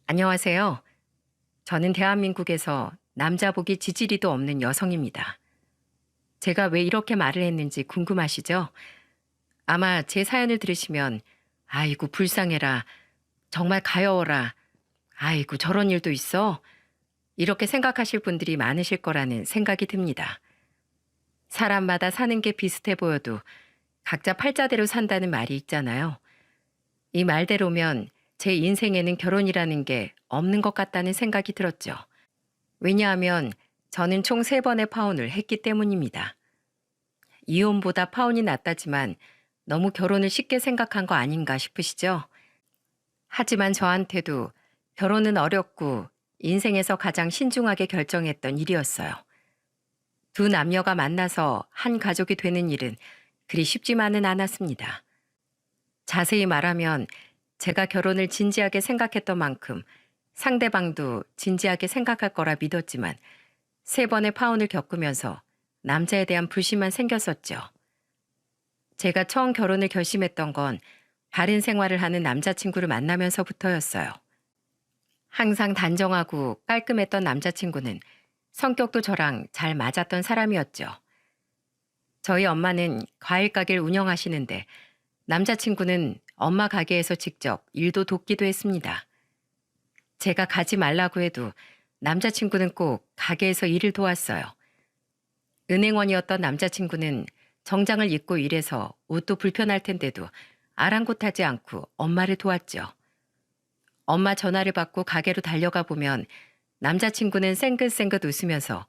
안녕하세요. 저는 대한민국에서 남자복이 지지리도 없는 여성입니다. 제가 왜 이렇게 말을 했는지 궁금하시죠? 아마 제 사연을 들으시면, 아이고, 불쌍해라. 정말 가여워라. 아이고, 저런 일도 있어. 이렇게 생각하실 분들이 많으실 거라는 생각이 듭니다. 사람마다 사는 게 비슷해 보여도 각자 팔자대로 산다는 말이 있잖아요. 이 말대로면 제 인생에는 결혼이라는 게 없는 것 같다는 생각이 들었죠. 왜냐하면 저는 총 3번의 파혼을 했기 때문입니다. 이혼보다 파혼이 낫다지만 너무 결혼을 쉽게 생각한 거 아닌가 싶으시죠? 하지만 저한테도 결혼은 어렵고 인생에서 가장 신중하게 결정했던 일이었어요. 두 남녀가 만나서 한 가족이 되는 일은 그리 쉽지만은 않았습니다. 자세히 말하면 제가 결혼을 진지하게 생각했던 만큼 상대방도 진지하게 생각할 거라 믿었지만 3번의 파혼을 겪으면서 남자에 대한 불신만 생겼었죠. 제가 처음 결혼을 결심했던 건 바른 생활을 하는 남자친구를 만나면서부터였어요. 항상 단정하고 깔끔했던 남자친구는 성격도 저랑 잘 맞았던 사람이었죠. 저희 엄마는 과일 가게를 운영하시는데 남자친구는 엄마 가게에서 직접 일도 돕기도 했습니다. 제가 가지 말라고 해도 남자친구는 꼭 가게에서 일을 도왔어요. 은행원이었던 남자친구는 정장을 입고 일해서 옷도 불편할 텐데도 아랑곳하지 않고 엄마를 도왔죠. 엄마 전화를 받고 가게로 달려가 보면 남자친구는 쌩긋쌩긋 웃으면서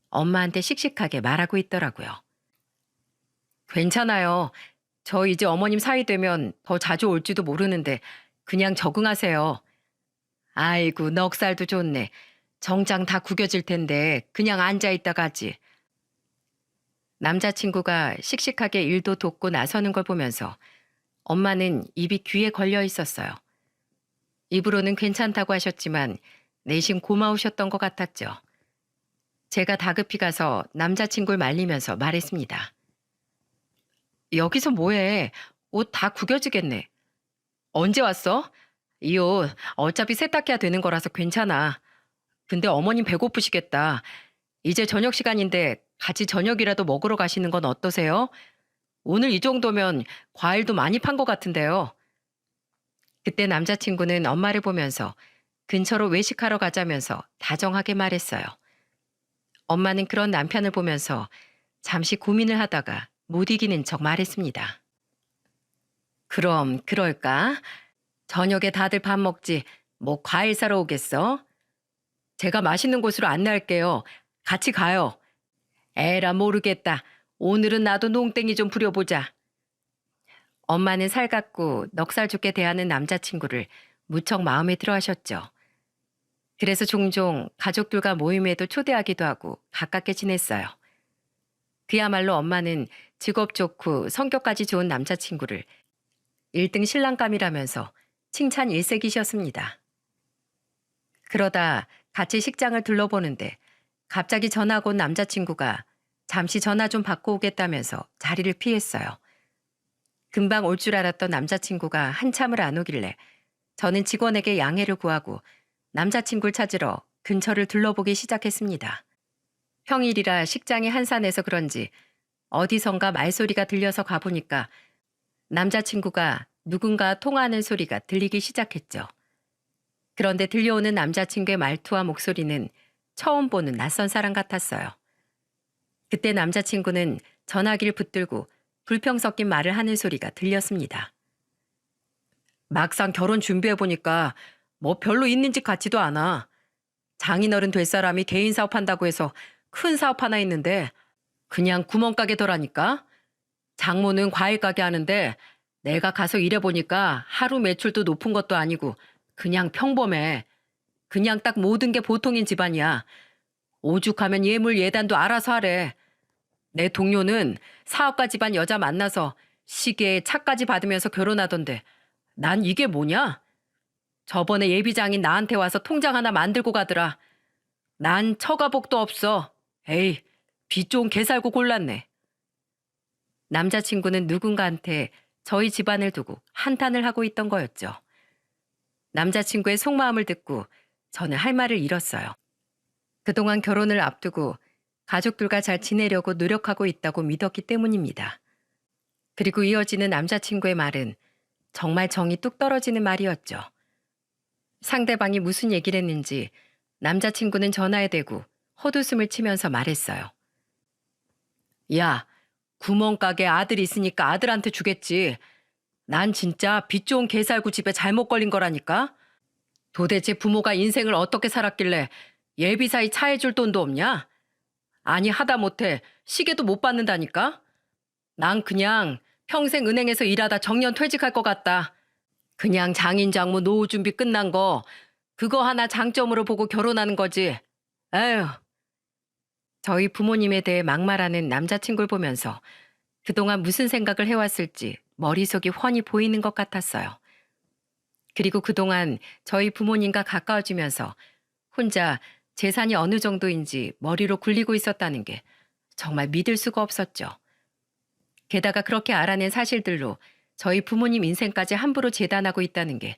엄마한테 씩씩하게 말하고 있더라고요. 괜찮아요. 저 이제 어머님 사이 되면 더 자주 올지도 모르는데 그냥 적응하세요. 아이고, 넉살도 좋네. 정장 다 구겨질 텐데 그냥 앉아있다 가지. 남자친구가 씩씩하게 일도 돕고 나서는 걸 보면서 엄마는 입이 귀에 걸려 있었어요. 입으로는 괜찮다고 하셨지만 내심 고마우셨던 것 같았죠. 제가 다급히 가서 남자친구를 말리면서 말했습니다. 여기서 뭐해? 옷 다 구겨지겠네. 언제 왔어? 이 옷 어차피 세탁해야 되는 거라서 괜찮아. 근데 어머님 배고프시겠다. 이제 저녁 시간인데 같이 저녁이라도 먹으러 가시는 건 어떠세요? 오늘 이 정도면 과일도 많이 판 것 같은데요. 그때 남자친구는 엄마를 보면서 근처로 외식하러 가자면서 다정하게 말했어요. 엄마는 그런 남편을 보면서 잠시 고민을 하다가 못 이기는 척 말했습니다. 그럼 그럴까? 저녁에 다들 밥 먹지 뭐 과일 사러 오겠어? 제가 맛있는 곳으로 안내할게요. 같이 가요. 에라 모르겠다. 오늘은 나도 농땡이 좀 부려보자. 엄마는 살갑고 넉살 좋게 대하는 남자친구를 무척 마음에 들어 하셨죠. 그래서 종종 가족들과 모임에도 초대하기도 하고 가깝게 지냈어요. 그야말로 엄마는 직업 좋고 성격까지 좋은 남자친구를 1등 신랑감이라면서 칭찬 일색이셨습니다. 그러다 같이 식장을 둘러보는데 갑자기 전화가 온 남자친구가 잠시 전화 좀 받고 오겠다면서 자리를 피했어요. 금방 올 줄 알았던 남자친구가 한참을 안 오길래 저는 직원에게 양해를 구하고 남자친구를 찾으러 근처를 둘러보기 시작했습니다. 평일이라 식장이 한산해서 그런지 어디선가 말소리가 들려서 가보니까 남자친구가 누군가 통화하는 소리가 들리기 시작했죠. 그런데 들려오는 남자친구의 말투와 목소리는 처음 보는 낯선 사람 같았어요. 그때 남자친구는 전화기를 붙들고 불평 섞인 말을 하는 소리가 들렸습니다. 막상 결혼 준비해보니까 뭐 별로 있는 집 같지도 않아. 장인어른 될 사람이 개인 사업한다고 해서 큰 사업 하나 있는데 그냥 구멍가게더라니까. 장모는 과일 가게 하는데 내가 가서 일해보니까 하루 매출도 높은 것도 아니고 그냥 평범해. 그냥 딱 모든 게 보통인 집안이야. 오죽하면 예물 예단도 알아서 하래. 내 동료는 사업가 집안 여자 만나서 시계에 차까지 받으면서 결혼하던데 난 이게 뭐냐? 저번에 예비장인 나한테 와서 통장 하나 만들고 가더라. 난 처가복도 없어. 에이, 빚 좋은 개 살고 골랐네. 남자친구는 누군가한테 저희 집안을 두고 한탄을 하고 있던 거였죠. 남자친구의 속마음을 듣고 저는 할 말을 잃었어요. 그동안 결혼을 앞두고 가족들과 잘 지내려고 노력하고 있다고 믿었기 때문입니다. 그리고 이어지는 남자친구의 말은 정말 정이 뚝 떨어지는 말이었죠. 상대방이 무슨 얘기를 했는지 남자친구는 전화에 대고 헛웃음을 치면서 말했어요. 야, 구멍가게 아들 있으니까 아들한테 주겠지. 난 진짜 빚 좋은 개살구 집에 잘못 걸린 거라니까. 도대체 부모가 인생을 어떻게 살았길래 예비사이 차해줄 돈도 없냐? 아니 하다못해 시계도 못 받는다니까? 난 그냥 평생 은행에서 일하다 정년 퇴직할 것 같다. 그냥 장인 장모 노후 준비 끝난 거 그거 하나 장점으로 보고 결혼하는 거지. 에휴. 저희 부모님에 대해 막말하는 남자친구를 보면서 그동안 무슨 생각을 해왔을지 머릿속이 훤히 보이는 것 같았어요. 그리고 그동안 저희 부모님과 가까워지면서 혼자 재산이 어느 정도인지 머리로 굴리고 있었다는 게 정말 믿을 수가 없었죠. 게다가 그렇게 알아낸 사실들로 저희 부모님 인생까지 함부로 재단하고 있다는 게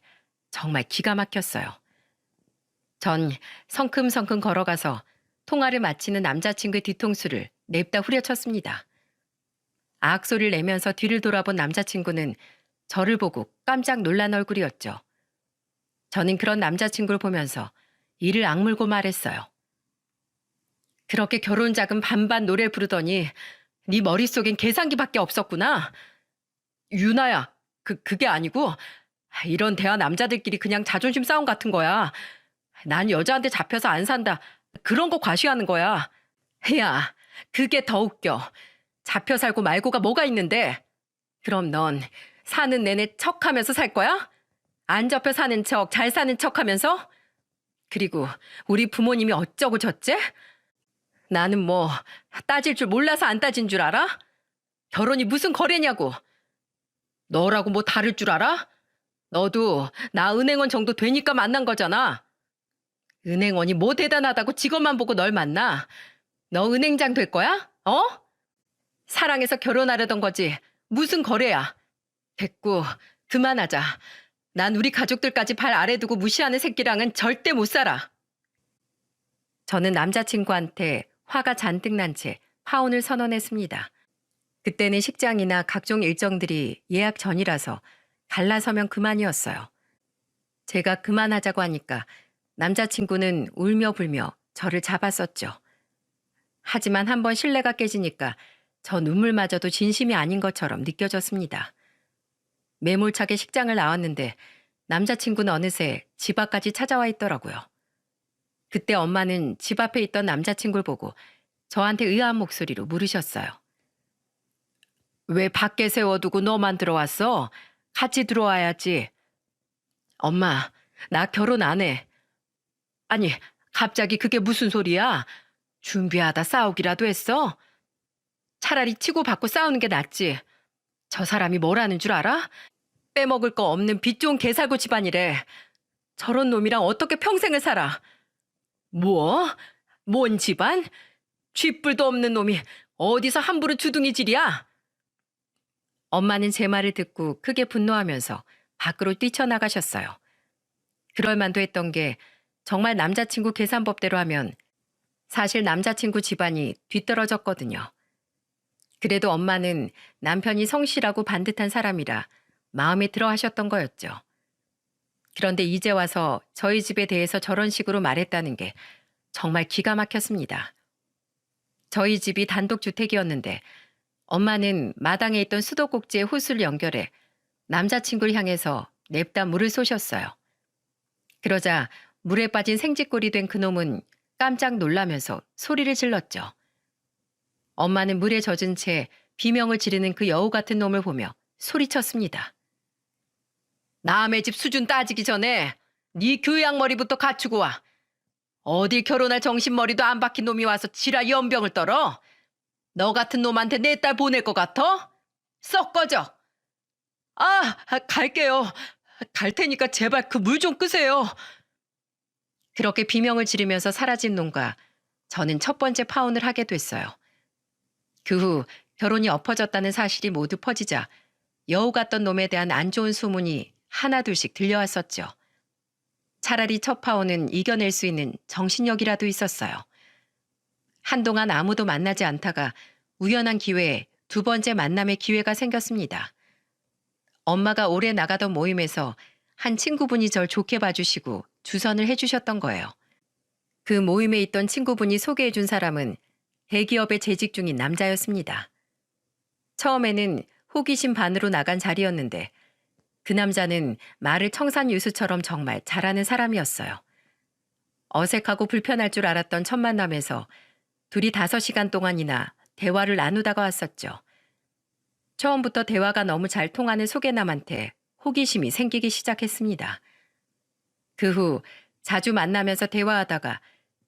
정말 기가 막혔어요. 전 성큼성큼 걸어가서 통화를 마치는 남자친구의 뒤통수를 냅다 후려쳤습니다. 아악소리를 내면서 뒤를 돌아본 남자친구는 저를 보고 깜짝 놀란 얼굴이었죠. 저는 그런 남자친구를 보면서 이를 악물고 말했어요. 그렇게 결혼 자금 반반 노래 부르더니 네 머릿속엔 계산기밖에 없었구나. 유나야, 그게 아니고 이런 대화 남자들끼리 그냥 자존심 싸움 같은 거야. 난 여자한테 잡혀서 안 산다. 그런 거 과시하는 거야. 야, 그게 더 웃겨. 잡혀 살고 말고가 뭐가 있는데. 그럼 넌 사는 내내 척하면서 살 거야? 안 잡혀 사는 척, 잘 사는 척하면서? 그리고 우리 부모님이 어쩌고 저째? 나는 뭐 따질 줄 몰라서 안 따진 줄 알아? 결혼이 무슨 거래냐고. 너라고 뭐 다를 줄 알아? 너도 나 은행원 정도 되니까 만난 거잖아. 은행원이 뭐 대단하다고 직업만 보고 널 만나. 너 은행장 될 거야? 어? 사랑해서 결혼하려던 거지. 무슨 거래야. 됐고 그만하자. 난 우리 가족들까지 발 아래 두고 무시하는 새끼랑은 절대 못 살아. 저는 남자친구한테 화가 잔뜩 난 채 파혼을 선언했습니다. 그때는 식장이나 각종 일정들이 예약 전이라서 갈라서면 그만이었어요. 제가 그만하자고 하니까 남자친구는 울며 불며 저를 잡았었죠. 하지만 한번 신뢰가 깨지니까 저 눈물마저도 진심이 아닌 것처럼 느껴졌습니다. 매몰차게 식장을 나왔는데 남자친구는 어느새 집 앞까지 찾아와 있더라고요. 그때 엄마는 집 앞에 있던 남자친구를 보고 저한테 의아한 목소리로 물으셨어요. 왜 밖에 세워두고 너만 들어왔어? 같이 들어와야지. 엄마, 나 결혼 안 해. 아니, 갑자기 그게 무슨 소리야? 준비하다 싸우기라도 했어? 차라리 치고받고 싸우는 게 낫지. 저 사람이 뭐라는 줄 알아? 빼먹을 거 없는 빚 좋은 개살구 집안이래. 저런 놈이랑 어떻게 평생을 살아? 뭐? 뭔 집안? 쥐뿔도 없는 놈이 어디서 함부로 주둥이질이야? 엄마는 제 말을 듣고 크게 분노하면서 밖으로 뛰쳐나가셨어요. 그럴 만도 했던 게 정말 남자친구 계산법대로 하면 사실 남자친구 집안이 뒤떨어졌거든요. 그래도 엄마는 남편이 성실하고 반듯한 사람이라 마음에 들어 하셨던 거였죠. 그런데 이제 와서 저희 집에 대해서 저런 식으로 말했다는 게 정말 기가 막혔습니다. 저희 집이 단독주택이었는데 엄마는 마당에 있던 수도꼭지에 호수를 연결해 남자친구를 향해서 냅다 물을 쏘셨어요. 그러자 물에 빠진 생쥐꼴이 된 그놈은 깜짝 놀라면서 소리를 질렀죠. 엄마는 물에 젖은 채 비명을 지르는 그 여우 같은 놈을 보며 소리쳤습니다. 남의 집 수준 따지기 전에 네 교양머리부터 갖추고 와. 어딜 결혼할 정신머리도 안 박힌 놈이 와서 지라 연병을 떨어? 너 같은 놈한테 내 딸 보낼 것 같아? 썩 꺼져. 갈게요. 갈 테니까 제발 그 물 좀 끄세요. 그렇게 비명을 지르면서 사라진 놈과 저는 첫 번째 파혼을 하게 됐어요. 그 후 결혼이 엎어졌다는 사실이 모두 퍼지자 여우 같던 놈에 대한 안 좋은 소문이 하나둘씩 들려왔었죠. 차라리 첫 파혼은 이겨낼 수 있는 정신력이라도 있었어요. 한동안 아무도 만나지 않다가 우연한 기회에 두 번째 만남의 기회가 생겼습니다. 엄마가 오래 나가던 모임에서 한 친구분이 절 좋게 봐주시고 주선을 해주셨던 거예요. 그 모임에 있던 친구분이 소개해준 사람은 대기업에 재직 중인 남자였습니다. 처음에는 호기심 반으로 나간 자리였는데 그 남자는 말을 청산유수처럼 정말 잘하는 사람이었어요. 어색하고 불편할 줄 알았던 첫 만남에서 둘이 5시간 동안이나 대화를 나누다가 왔었죠. 처음부터 대화가 너무 잘 통하는 소개남한테 호기심이 생기기 시작했습니다. 그 후 자주 만나면서 대화하다가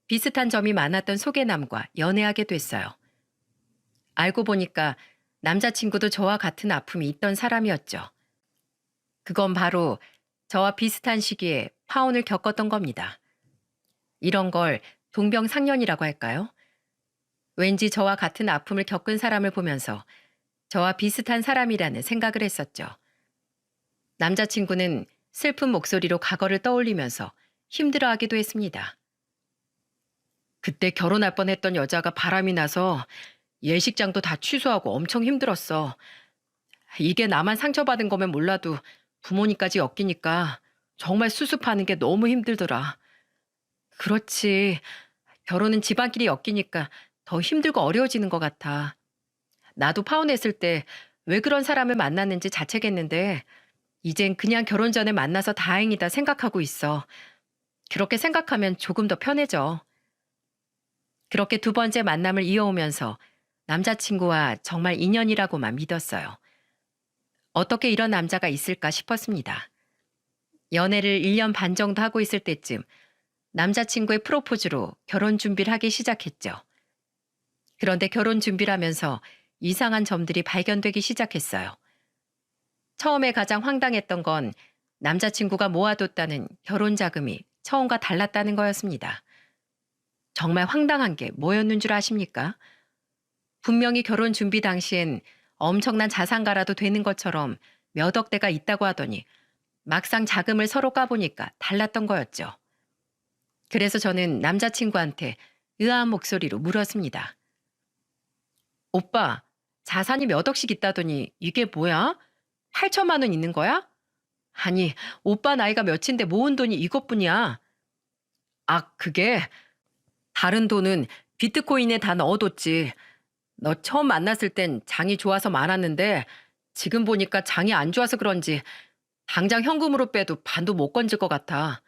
비슷한 점이 많았던 소개남과 연애하게 됐어요. 알고 보니까 남자친구도 저와 같은 아픔이 있던 사람이었죠. 그건 바로 저와 비슷한 시기에 파혼을 겪었던 겁니다. 이런 걸 동병상련이라고 할까요? 왠지 저와 같은 아픔을 겪은 사람을 보면서 저와 비슷한 사람이라는 생각을 했었죠. 남자친구는 슬픈 목소리로 과거를 떠올리면서 힘들어하기도 했습니다. 그때 결혼할 뻔했던 여자가 바람이 나서 예식장도 다 취소하고 엄청 힘들었어. 이게 나만 상처받은 거면 몰라도 부모님까지 엮이니까 정말 수습하는 게 너무 힘들더라. 그렇지. 결혼은 집안끼리 엮이니까 더 힘들고 어려워지는 것 같아. 나도 파혼했을 때 왜 그런 사람을 만났는지 자책했는데 이젠 그냥 결혼 전에 만나서 다행이다 생각하고 있어. 그렇게 생각하면 조금 더 편해져. 그렇게 두 번째 만남을 이어오면서 남자친구와 정말 인연이라고만 믿었어요. 어떻게 이런 남자가 있을까 싶었습니다. 연애를 1년 반 정도 하고 있을 때쯤 남자친구의 프로포즈로 결혼 준비를 하기 시작했죠. 그런데 결혼 준비를 하면서 이상한 점들이 발견되기 시작했어요. 처음에 가장 황당했던 건 남자친구가 모아뒀다는 결혼 자금이 처음과 달랐다는 거였습니다. 정말 황당한 게 뭐였는 줄 아십니까? 분명히 결혼 준비 당시엔 엄청난 자산가라도 되는 것처럼 몇 억대가 있다고 하더니 막상 자금을 서로 까보니까 달랐던 거였죠. 그래서 저는 남자친구한테 의아한 목소리로 물었습니다. 오빠, 자산이 몇 억씩 있다더니 이게 뭐야? 8천만 원 있는 거야? 아니, 오빠 나이가 몇인데 모은 돈이 이것뿐이야. 아, 그게 다른 돈은 비트코인에 다 넣어뒀지. 너 처음 만났을 땐 장이 좋아서 많았는데 지금 보니까 장이 안 좋아서 그런지 당장 현금으로 빼도 반도 못 건질 것 같아.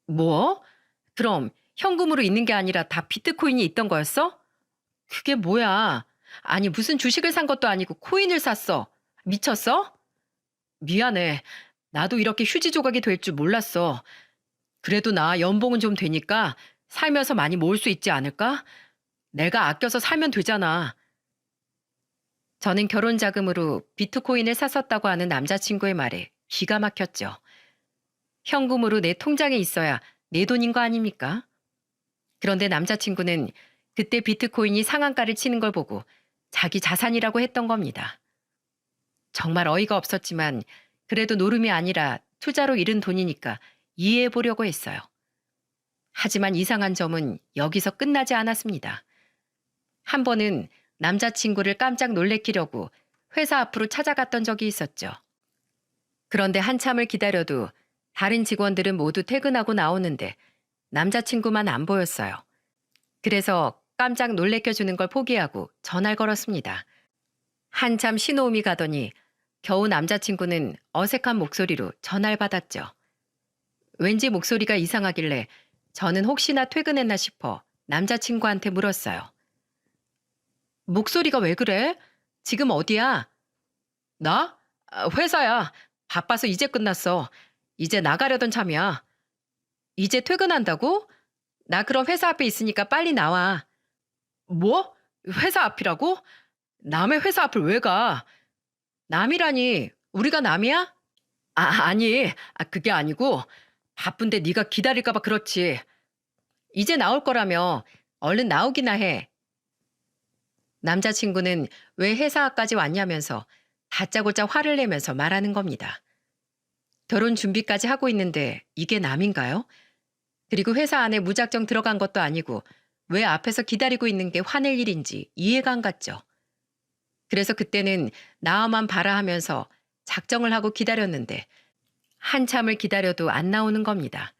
뭐? 그럼 현금으로 있는 게 아니라 다 비트코인이 있던 거였어? 그게 뭐야? 아니 무슨 주식을 산 것도 아니고 코인을 샀어. 미쳤어? 미안해. 나도 이렇게 휴지 조각이 될 줄 몰랐어. 그래도 나 연봉은 좀 되니까 살면서 많이 모을 수 있지 않을까? 내가 아껴서 살면 되잖아. 저는 결혼 자금으로 비트코인을 샀었다고 하는 남자친구의 말에 기가 막혔죠. 현금으로 내 통장에 있어야 내 돈인 거 아닙니까? 그런데 남자친구는 그때 비트코인이 상한가를 치는 걸 보고 자기 자산이라고 했던 겁니다. 정말 어이가 없었지만 그래도 노름이 아니라 투자로 잃은 돈이니까 이해해 보려고 했어요. 하지만 이상한 점은 여기서 끝나지 않았습니다. 한 번은 남자친구를 깜짝 놀래키려고 회사 앞으로 찾아갔던 적이 있었죠. 그런데 한참을 기다려도 다른 직원들은 모두 퇴근하고 나오는데 남자친구만 안 보였어요. 그래서 깜짝 놀래켜주는 걸 포기하고 전화를 걸었습니다. 한참 신호음이 가더니 겨우 남자친구는 어색한 목소리로 전화를 받았죠. 왠지 목소리가 이상하길래 저는 혹시나 퇴근했나 싶어 남자친구한테 물었어요. 목소리가 왜 그래? 지금 어디야? 나? 회사야. 바빠서 이제 끝났어. 이제 나가려던 참이야. 이제 퇴근한다고? 나 그럼 회사 앞에 있으니까 빨리 나와. 뭐? 회사 앞이라고? 남의 회사 앞을 왜 가? 남이라니 우리가 남이야? 아니. 그게 아니고 바쁜데 네가 기다릴까 봐 그렇지. 이제 나올 거라며 얼른 나오기나 해. 남자친구는 왜 회사 앞까지 왔냐면서 다짜고짜 화를 내면서 말하는 겁니다. 결혼 준비까지 하고 있는데 이게 남인가요? 그리고 회사 안에 무작정 들어간 것도 아니고 왜 앞에서 기다리고 있는 게 화낼 일인지 이해가 안 갔죠. 그래서 그때는 나와만 봐라 하면서 작정을 하고 기다렸는데 한참을 기다려도 안 나오는 겁니다.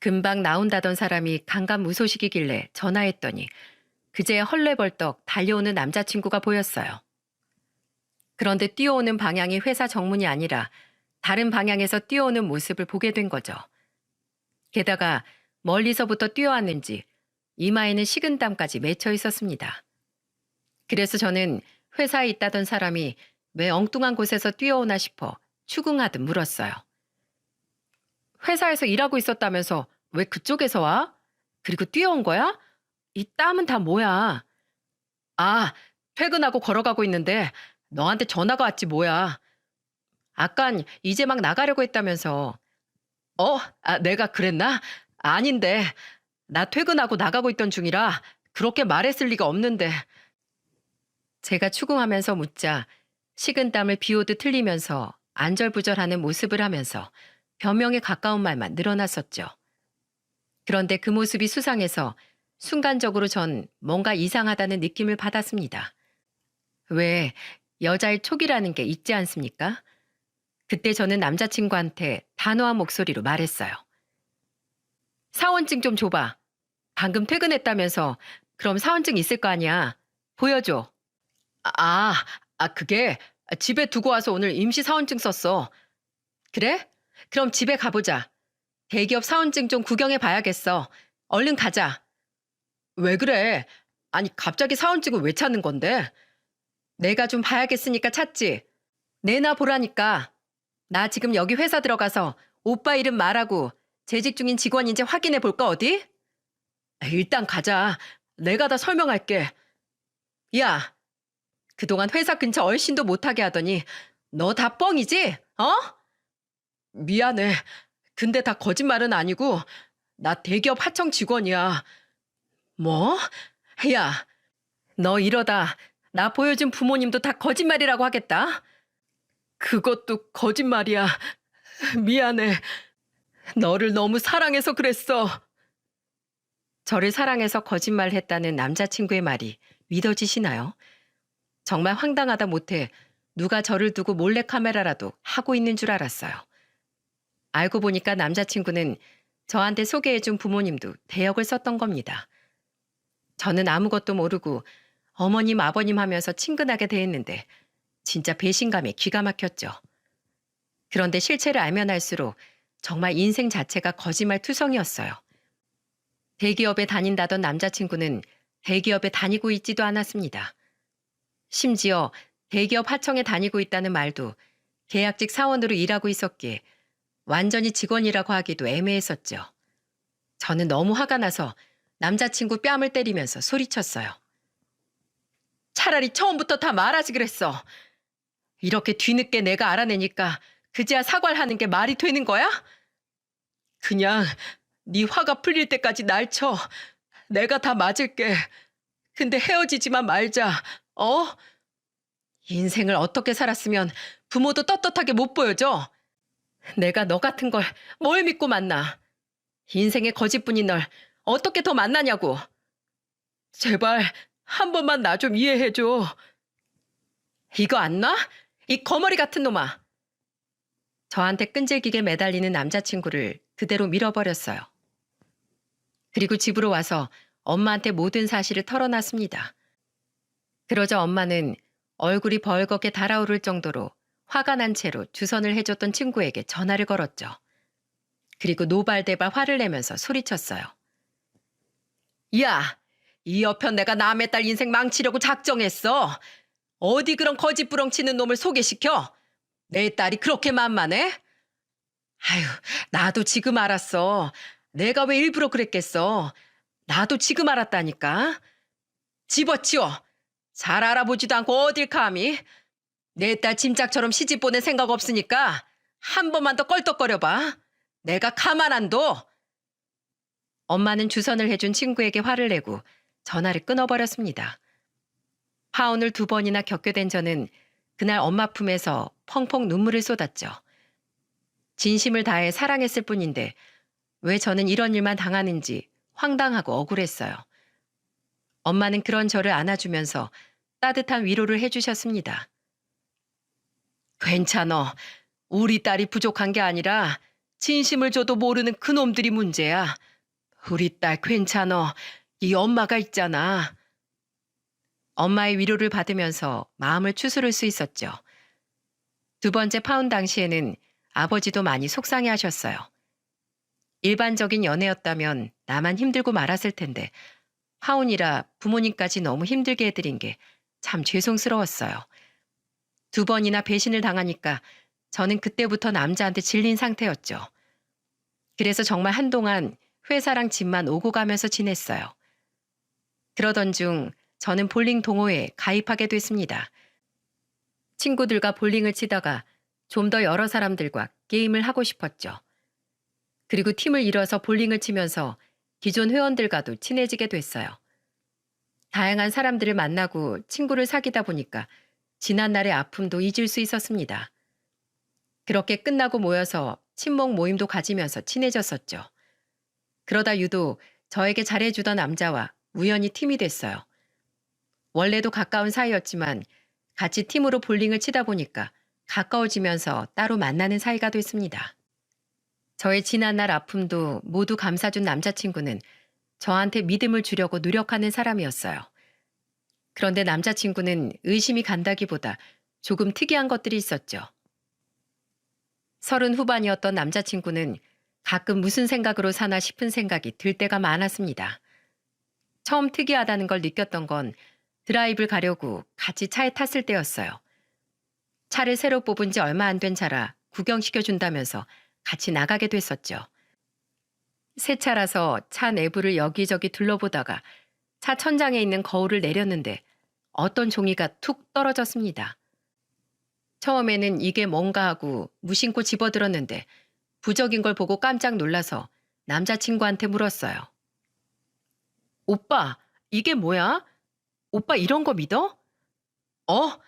금방 나온다던 사람이 강간무소식이길래 전화했더니 그제 헐레벌떡 달려오는 남자친구가 보였어요. 그런데 뛰어오는 방향이 회사 정문이 아니라 다른 방향에서 뛰어오는 모습을 보게 된 거죠. 게다가 멀리서부터 뛰어왔는지 이마에는 식은땀까지 맺혀 있었습니다. 그래서 저는 회사에 있다던 사람이 왜 엉뚱한 곳에서 뛰어오나 싶어 추궁하듯 물었어요. 회사에서 일하고 있었다면서 왜 그쪽에서 와? 그리고 뛰어온 거야? 이 땀은 다 뭐야? 아, 퇴근하고 걸어가고 있는데 너한테 전화가 왔지 뭐야. 아깐 이제 막 나가려고 했다면서. 내가 그랬나? 아닌데. 나 퇴근하고 나가고 있던 중이라 그렇게 말했을 리가 없는데. 제가 추궁하면서 묻자 식은땀을 비오듯 흘리면서 안절부절하는 모습을 하면서 변명에 가까운 말만 늘어났었죠. 그런데 그 모습이 수상해서 순간적으로 전 뭔가 이상하다는 느낌을 받았습니다. 왜 여자의 촉이라는 게 있지 않습니까? 그때 저는 남자친구한테 단호한 목소리로 말했어요. 사원증 좀 줘봐. 방금 퇴근했다면서 그럼 사원증 있을 거 아니야. 보여줘. 아, 그게 집에 두고 와서 오늘 임시 사원증 썼어. 그래? 그럼 집에 가보자. 대기업 사원증 좀 구경해 봐야겠어. 얼른 가자. 왜 그래? 아니, 갑자기 사원증을 왜 찾는 건데? 내가 좀 봐야겠으니까 찾지. 내나 보라니까. 나 지금 여기 회사 들어가서 오빠 이름 말하고 재직 중인 직원인지 확인해 볼까 어디? 일단 가자. 내가 다 설명할게. 야, 그동안 회사 근처 얼씬도 못하게 하더니 너 다 뻥이지? 어? 미안해. 근데 다 거짓말은 아니고 나 대기업 하청 직원이야. 뭐? 야, 너 이러다 나 보여준 부모님도 다 거짓말이라고 하겠다. 그것도 거짓말이야. 미안해. 너를 너무 사랑해서 그랬어. 저를 사랑해서 거짓말했다는 남자친구의 말이 믿어지시나요? 정말 황당하다 못해 누가 저를 두고 몰래카메라라도 하고 있는 줄 알았어요. 알고 보니까 남자친구는 저한테 소개해준 부모님도 대역을 썼던 겁니다. 저는 아무것도 모르고 어머님, 아버님 하면서 친근하게 대했는데 진짜 배신감에 기가 막혔죠. 그런데 실체를 알면 알수록 정말 인생 자체가 거짓말 투성이었어요. 대기업에 다닌다던 남자친구는 대기업에 다니고 있지도 않았습니다. 심지어 대기업 하청에 다니고 있다는 말도 계약직 사원으로 일하고 있었기에 완전히 직원이라고 하기도 애매했었죠. 저는 너무 화가 나서 남자친구 뺨을 때리면서 소리쳤어요. 차라리 처음부터 다 말하지 그랬어. 이렇게 뒤늦게 내가 알아내니까 그제야 사과를 하는 게 말이 되는 거야? 그냥 네 화가 풀릴 때까지 날 쳐. 내가 다 맞을게. 근데 헤어지지만 말자. 인생을 어떻게 살았으면 부모도 떳떳하게 못 보여줘. 내가 너 같은 걸 뭘 믿고 만나. 인생의 거짓뿐인 널 어떻게 더 만나냐고. 제발 한 번만 나 좀 이해해줘. 이거 안 놔? 이 거머리 같은 놈아. 저한테 끈질기게 매달리는 남자친구를 그대로 밀어버렸어요. 그리고 집으로 와서 엄마한테 모든 사실을 털어놨습니다. 그러자 엄마는 얼굴이 벌겋게 달아오를 정도로 화가 난 채로 주선을 해줬던 친구에게 전화를 걸었죠. 그리고 노발대발 화를 내면서 소리쳤어요. 야, 이 여편 내가 남의 딸 인생 망치려고 작정했어. 어디 그런 거짓부렁 치는 놈을 소개시켜? 내 딸이 그렇게 만만해? 아유, 나도 지금 알았어. 내가 왜 일부러 그랬겠어. 나도 지금 알았다니까. 집어치워. 잘 알아보지도 않고 어딜 감히. 내 딸 짐짝처럼 시집 보낼 생각 없으니까 한 번만 더 껄떡거려봐. 내가 가만 안 둬. 엄마는 주선을 해준 친구에게 화를 내고 전화를 끊어버렸습니다. 파혼을 2번이나 겪게 된 저는 그날 엄마 품에서 펑펑 눈물을 쏟았죠. 진심을 다해 사랑했을 뿐인데 왜 저는 이런 일만 당하는지 황당하고 억울했어요. 엄마는 그런 저를 안아주면서 따뜻한 위로를 해주셨습니다. 괜찮어. 우리 딸이 부족한 게 아니라 진심을 줘도 모르는 그놈들이 문제야. 우리 딸 괜찮어. 네 엄마가 있잖아. 엄마의 위로를 받으면서 마음을 추스를 수 있었죠. 두 번째 파혼 당시에는 아버지도 많이 속상해 하셨어요. 일반적인 연애였다면 나만 힘들고 말았을 텐데 파혼이라 부모님까지 너무 힘들게 해드린 게 참 죄송스러웠어요. 두 번이나 배신을 당하니까 저는 그때부터 남자한테 질린 상태였죠. 그래서 정말 한동안 회사랑 집만 오고 가면서 지냈어요. 그러던 중 저는 볼링 동호회에 가입하게 됐습니다. 친구들과 볼링을 치다가 좀 더 여러 사람들과 게임을 하고 싶었죠. 그리고 팀을 이뤄서 볼링을 치면서 기존 회원들과도 친해지게 됐어요. 다양한 사람들을 만나고 친구를 사귀다 보니까 지난날의 아픔도 잊을 수 있었습니다. 그렇게 끝나고 모여서 친목 모임도 가지면서 친해졌었죠. 그러다 유독 저에게 잘해주던 남자와 우연히 팀이 됐어요. 원래도 가까운 사이였지만 같이 팀으로 볼링을 치다 보니까 가까워지면서 따로 만나는 사이가 됐습니다. 저의 지난날 아픔도 모두 감싸준 남자친구는 저한테 믿음을 주려고 노력하는 사람이었어요. 그런데 남자친구는 의심이 간다기보다 조금 특이한 것들이 있었죠. 30 후반이었던 남자친구는 가끔 무슨 생각으로 사나 싶은 생각이 들 때가 많았습니다. 처음 특이하다는 걸 느꼈던 건 드라이브를 가려고 같이 차에 탔을 때였어요. 차를 새로 뽑은 지 얼마 안 된 차라 구경시켜준다면서 같이 나가게 됐었죠. 새 차라서 차 내부를 여기저기 둘러보다가 차 천장에 있는 거울을 내렸는데 어떤 종이가 툭 떨어졌습니다. 처음에는 이게 뭔가 하고 무심코 집어들었는데 부적인 걸 보고 깜짝 놀라서 남자친구한테 물었어요. 오빠, 이게 뭐야? 오빠 이런 거 믿어? 어?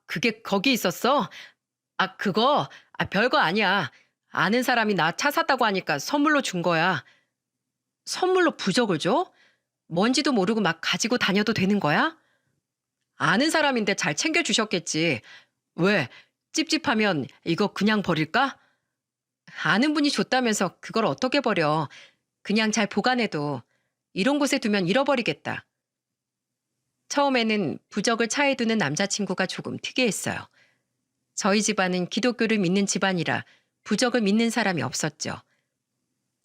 그게 거기 있었어? 그거, 별거 아니야. 아는 사람이 나 차 샀다고 하니까 선물로 준 거야. 선물로 부적을 줘? 뭔지도 모르고 막 가지고 다녀도 되는 거야? 아는 사람인데 잘 챙겨주셨겠지. 왜? 찝찝하면 이거 그냥 버릴까? 아는 분이 줬다면서 그걸 어떻게 버려. 그냥 잘 보관해도. 이런 곳에 두면 잃어버리겠다. 처음에는 부적을 차에 두는 남자친구가 조금 특이했어요. 저희 집안은 기독교를 믿는 집안이라 부적을 믿는 사람이 없었죠.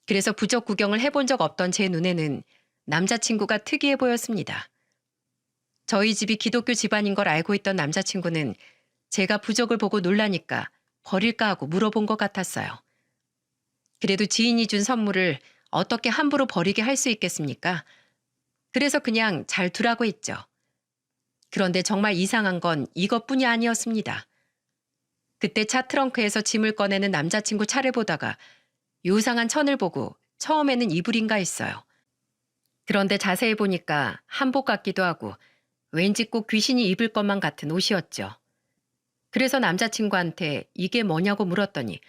그래서 부적 구경을 해본 적 없던 제 눈에는 남자친구가 특이해 보였습니다. 저희 집이 기독교 집안인 걸 알고 있던 남자친구는 제가 부적을 보고 놀라니까 버릴까 하고 물어본 것 같았어요. 그래도 지인이 준 선물을 어떻게 함부로 버리게 할 수 있겠습니까? 그래서 그냥 잘 두라고 했죠. 그런데 정말 이상한 건 이것뿐이 아니었습니다. 그때 차 트렁크에서 짐을 꺼내는 남자친구 차를 보다가 요상한 천을 보고 처음에는 이불인가 했어요. 그런데 자세히 보니까 한복 같기도 하고 왠지 꼭 귀신이 입을 것만 같은 옷이었죠. 그래서 남자친구한테 이게 뭐냐고 물었더니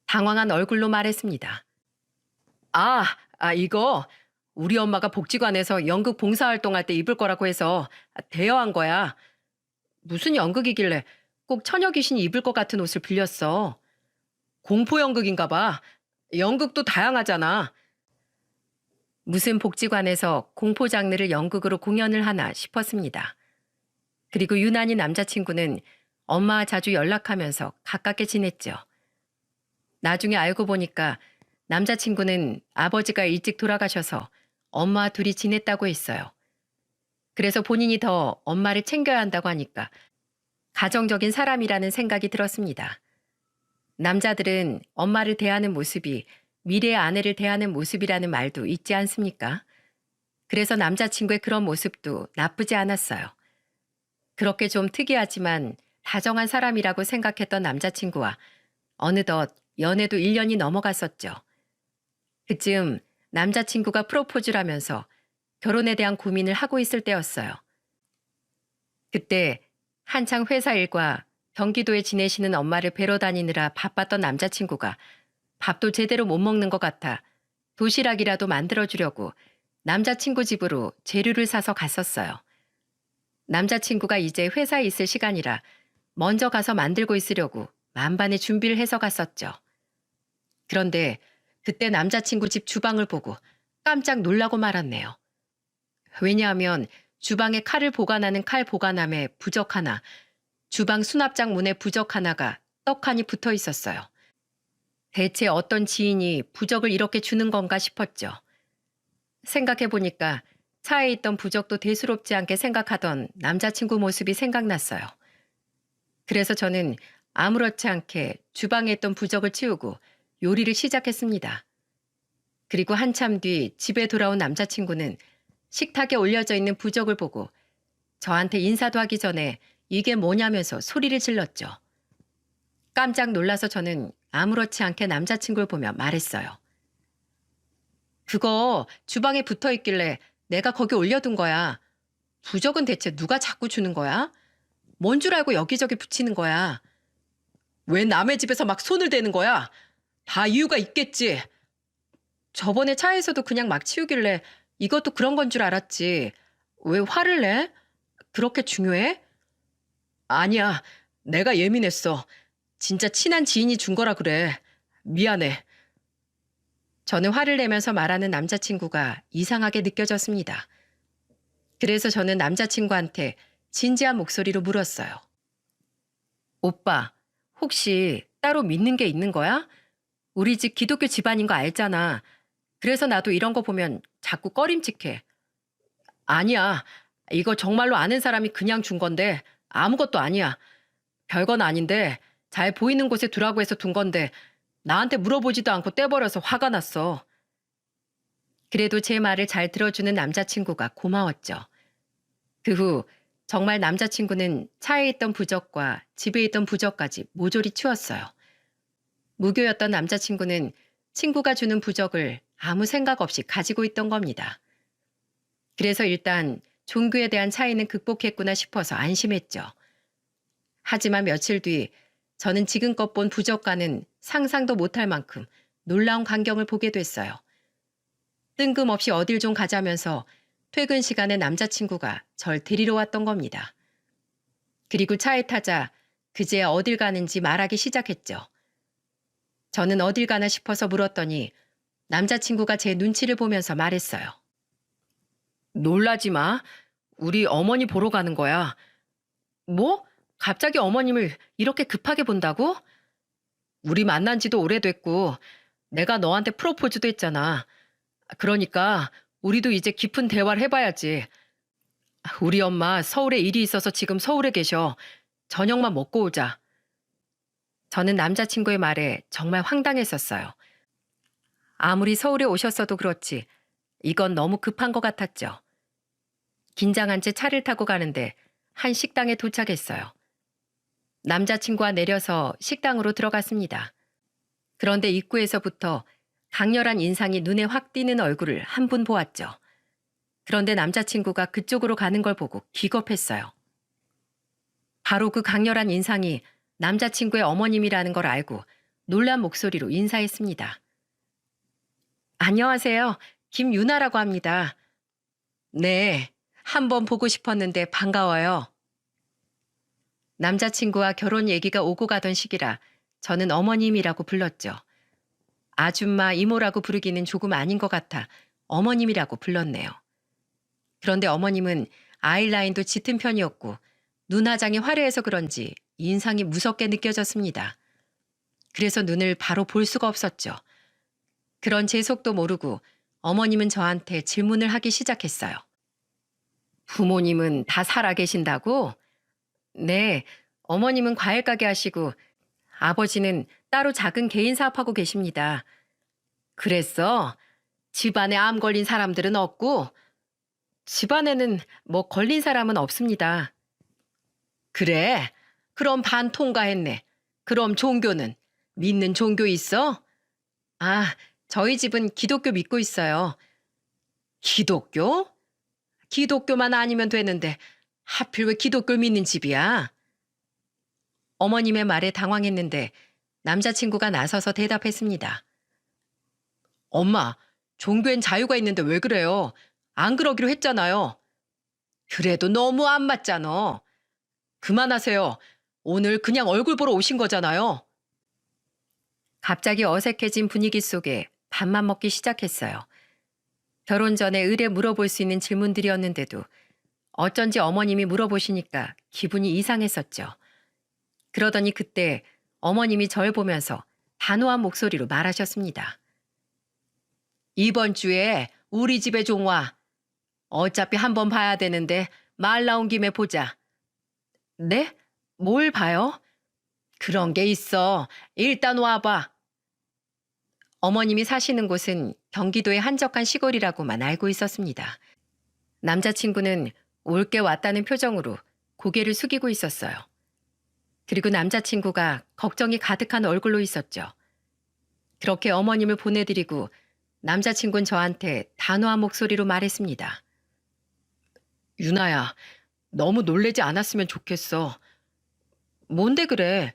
당황한 얼굴로 말했습니다. 이거 우리 엄마가 복지관에서 연극 봉사활동할 때 입을 거라고 해서 대여한 거야. 무슨 연극이길래 꼭 처녀 귀신이 입을 것 같은 옷을 빌렸어. 공포 연극인가 봐. 연극도 다양하잖아. 무슨 복지관에서 공포 장르를 연극으로 공연을 하나 싶었습니다. 그리고 유난히 남자친구는 엄마와 자주 연락하면서 가깝게 지냈죠. 나중에 알고 보니까 남자친구는 아버지가 일찍 돌아가셔서 엄마와 둘이 지냈다고 했어요. 그래서 본인이 더 엄마를 챙겨야 한다고 하니까 가정적인 사람이라는 생각이 들었습니다. 남자들은 엄마를 대하는 모습이 미래의 아내를 대하는 모습이라는 말도 있지 않습니까? 그래서 남자친구의 그런 모습도 나쁘지 않았어요. 그렇게 좀 특이하지만 다정한 사람이라고 생각했던 남자친구와 어느덧 연애도 1년이 넘어갔었죠. 그쯤 남자친구가 프로포즈를 하면서 결혼에 대한 고민을 하고 있을 때였어요. 그때 한창 회사 일과 경기도에 지내시는 엄마를 뵈러 다니느라 바빴던 남자친구가 밥도 제대로 못 먹는 것 같아 도시락이라도 만들어주려고 남자친구 집으로 재료를 사서 갔었어요. 남자친구가 이제 회사에 있을 시간이라 먼저 가서 만들고 있으려고 만반의 준비를 해서 갔었죠. 그런데 그때 남자친구 집 주방을 보고 깜짝 놀라고 말았네요. 왜냐하면 주방에 칼을 보관하는 칼 보관함에 부적 하나, 주방 수납장 문에 부적 하나가 떡하니 붙어 있었어요. 대체 어떤 지인이 부적을 이렇게 주는 건가 싶었죠. 생각해 보니까 차에 있던 부적도 대수롭지 않게 생각하던 남자친구 모습이 생각났어요. 그래서 저는 아무렇지 않게 주방에 있던 부적을 치우고 요리를 시작했습니다. 그리고 한참 뒤 집에 돌아온 남자친구는 식탁에 올려져 있는 부적을 보고 저한테 인사도 하기 전에 이게 뭐냐면서 소리를 질렀죠. 깜짝 놀라서 저는 아무렇지 않게 남자친구를 보며 말했어요. 그거 주방에 붙어 있길래 내가 거기 올려둔 거야. 부적은 대체 누가 자꾸 주는 거야? 뭔 줄 알고 여기저기 붙이는 거야? 왜 남의 집에서 막 손을 대는 거야? 다 이유가 있겠지. 저번에 차에서도 그냥 막 치우길래 이것도 그런 건 줄 알았지. 왜 화를 내? 그렇게 중요해? 아니야. 내가 예민했어. 진짜 친한 지인이 준 거라 그래. 미안해. 저는 화를 내면서 말하는 남자친구가 이상하게 느껴졌습니다. 그래서 저는 남자친구한테 진지한 목소리로 물었어요. 오빠, 혹시 따로 믿는 게 있는 거야? 우리 집 기독교 집안인 거 알잖아. 그래서 나도 이런 거 보면 자꾸 꺼림칙해. 아니야. 이거 정말로 아는 사람이 그냥 준 건데 아무것도 아니야. 별건 아닌데 잘 보이는 곳에 두라고 해서 둔 건데 나한테 물어보지도 않고 떼버려서 화가 났어. 그래도 제 말을 잘 들어주는 남자친구가 고마웠죠. 그 후 정말 남자친구는 차에 있던 부적과 집에 있던 부적까지 모조리 치웠어요. 무교였던 남자친구는 친구가 주는 부적을 아무 생각 없이 가지고 있던 겁니다. 그래서 일단 종교에 대한 차이는 극복했구나 싶어서 안심했죠. 하지만 며칠 뒤 저는 지금껏 본 부적과는 상상도 못할 만큼 놀라운 광경을 보게 됐어요. 뜬금없이 어딜 좀 가자면서 퇴근 시간에 남자친구가 절 데리러 왔던 겁니다. 그리고 차에 타자 그제야 어딜 가는지 말하기 시작했죠. 저는 어딜 가나 싶어서 물었더니 남자친구가 제 눈치를 보면서 말했어요. 놀라지 마. 우리 어머니 보러 가는 거야. 뭐? 갑자기 어머님을 이렇게 급하게 본다고? 우리 만난 지도 오래됐고 내가 너한테 프로포즈도 했잖아. 그러니까 우리도 이제 깊은 대화를 해봐야지. 우리 엄마 서울에 일이 있어서 지금 서울에 계셔. 저녁만 먹고 오자. 저는 남자친구의 말에 정말 황당했었어요. 아무리 서울에 오셨어도 그렇지 이건 너무 급한 것 같았죠. 긴장한 채 차를 타고 가는데 한 식당에 도착했어요. 남자친구와 내려서 식당으로 들어갔습니다. 그런데 입구에서부터 강렬한 인상이 눈에 확 띄는 얼굴을 한 분 보았죠. 그런데 남자친구가 그쪽으로 가는 걸 보고 기겁했어요. 바로 그 강렬한 인상이 남자친구의 어머님이라는 걸 알고 놀란 목소리로 인사했습니다. 안녕하세요. 김유나라고 합니다. 네, 한번 보고 싶었는데 반가워요. 남자친구와 결혼 얘기가 오고 가던 시기라 저는 어머님이라고 불렀죠. 아줌마, 이모라고 부르기는 조금 아닌 것 같아 어머님이라고 불렀네요. 그런데 어머님은 아이라인도 짙은 편이었고 눈화장이 화려해서 그런지 인상이 무섭게 느껴졌습니다. 그래서 눈을 바로 볼 수가 없었죠. 그런 제 속도 모르고 어머님은 저한테 질문을 하기 시작했어요. 부모님은 다 살아 계신다고? 네, 어머님은 과일 가게 하시고 아버지는 따로 작은 개인 사업하고 계십니다. 그랬어? 집안에 암 걸린 사람들은 없고? 집안에는 뭐 걸린 사람은 없습니다. 그래? 그럼 반 통과했네. 그럼 종교는? 믿는 종교 있어? 아, 저희 집은 기독교 믿고 있어요. 기독교? 기독교만 아니면 되는데 하필 왜 기독교를 믿는 집이야? 어머님의 말에 당황했는데 남자친구가 나서서 대답했습니다. 엄마, 종교엔 자유가 있는데 왜 그래요? 안 그러기로 했잖아요. 그래도 너무 안 맞잖아. 그만하세요. 오늘 그냥 얼굴 보러 오신 거잖아요. 갑자기 어색해진 분위기 속에 밥만 먹기 시작했어요. 결혼 전에 의뢰 물어볼 수 있는 질문들이었는데도 어쩐지 어머님이 물어보시니까 기분이 이상했었죠. 그러더니 그때 어머님이 절 보면서 단호한 목소리로 말하셨습니다. 이번 주에 우리 집에 좀 와. 어차피 한번 봐야 되는데 말 나온 김에 보자. 네? 뭘 봐요? 그런 게 있어. 일단 와봐. 어머님이 사시는 곳은 경기도의 한적한 시골이라고만 알고 있었습니다. 남자친구는 올게 왔다는 표정으로 고개를 숙이고 있었어요. 그리고 남자친구가 걱정이 가득한 얼굴로 있었죠. 그렇게 어머님을 보내드리고 남자친구는 저한테 단호한 목소리로 말했습니다. 유나야, 너무 놀래지 않았으면 좋겠어. 뭔데 그래?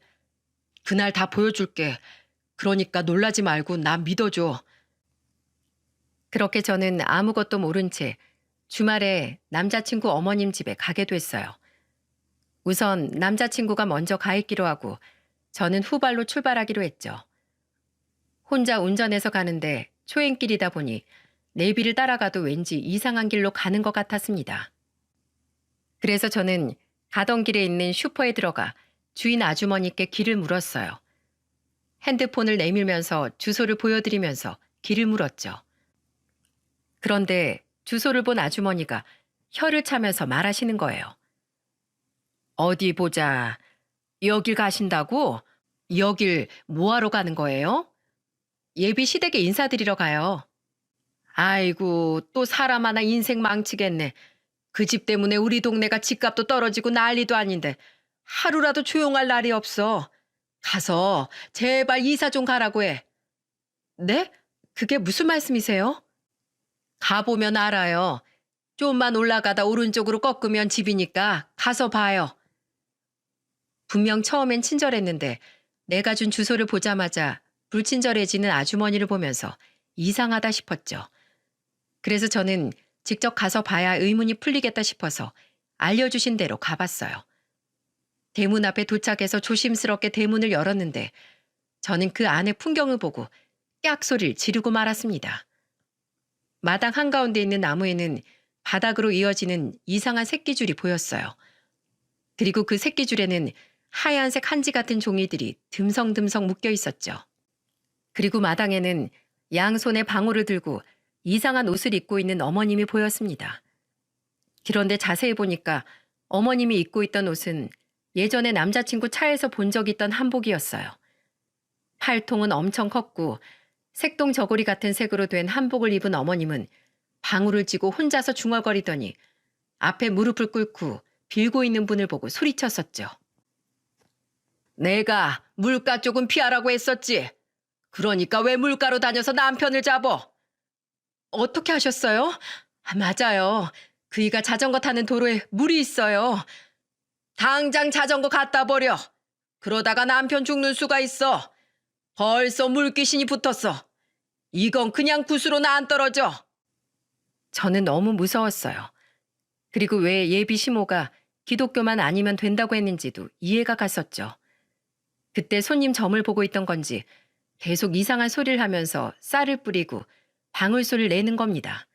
그날 다 보여줄게. 그러니까 놀라지 말고 나 믿어줘. 그렇게 저는 아무것도 모른 채 주말에 남자친구 어머님 집에 가게 됐어요. 우선 남자친구가 먼저 가 있기로 하고 저는 후발로 출발하기로 했죠. 혼자 운전해서 가는데 초행길이다 보니 내비를 따라가도 왠지 이상한 길로 가는 것 같았습니다. 그래서 저는 가던 길에 있는 슈퍼에 들어가 주인 아주머니께 길을 물었어요. 핸드폰을 내밀면서 주소를 보여드리면서 길을 물었죠. 그런데 주소를 본 아주머니가 혀를 차면서 말하시는 거예요. 어디 보자. 여길 가신다고? 여길 뭐하러 가는 거예요? 예비 시댁에 인사드리러 가요. 아이고, 또 사람 하나 인생 망치겠네. 그 집 때문에 우리 동네가 집값도 떨어지고 난리도 아닌데 하루라도 조용할 날이 없어. 가서 제발 이사 좀 가라고 해. 네? 그게 무슨 말씀이세요? 가보면 알아요. 좀만 올라가다 오른쪽으로 꺾으면 집이니까 가서 봐요. 분명 처음엔 친절했는데 내가 준 주소를 보자마자 불친절해지는 아주머니를 보면서 이상하다 싶었죠. 그래서 저는 직접 가서 봐야 의문이 풀리겠다 싶어서 알려주신 대로 가봤어요. 대문 앞에 도착해서 조심스럽게 대문을 열었는데 저는 그 안의 풍경을 보고 깍 소리를 지르고 말았습니다. 마당 한가운데 있는 나무에는 바닥으로 이어지는 이상한 새끼줄이 보였어요. 그리고 그 새끼줄에는 하얀색 한지 같은 종이들이 듬성듬성 묶여 있었죠. 그리고 마당에는 양손에 방울을 들고 이상한 옷을 입고 있는 어머님이 보였습니다. 그런데 자세히 보니까 어머님이 입고 있던 옷은 예전에 남자친구 차에서 본 적 있던 한복이었어요. 팔통은 엄청 컸고 색동 저고리 같은 색으로 된 한복을 입은 어머님은 방울을 쥐고 혼자서 중얼거리더니 앞에 무릎을 꿇고 빌고 있는 분을 보고 소리쳤었죠. 내가 물가 쪽은 피하라고 했었지. 그러니까 왜 물가로 다녀서 남편을 잡어? 어떻게 하셨어요? 맞아요. 그이가 자전거 타는 도로에 물이 있어요. 당장 자전거 갖다 버려. 그러다가 남편 죽는 수가 있어. 벌써 물귀신이 붙었어. 이건 그냥 굿으로는 안 떨어져. 저는 너무 무서웠어요. 그리고 왜 예비 시모가 기독교만 아니면 된다고 했는지도 이해가 갔었죠. 그때 손님 점을 보고 있던 건지 계속 이상한 소리를 하면서 쌀을 뿌리고 방울소리를 내는 겁니다.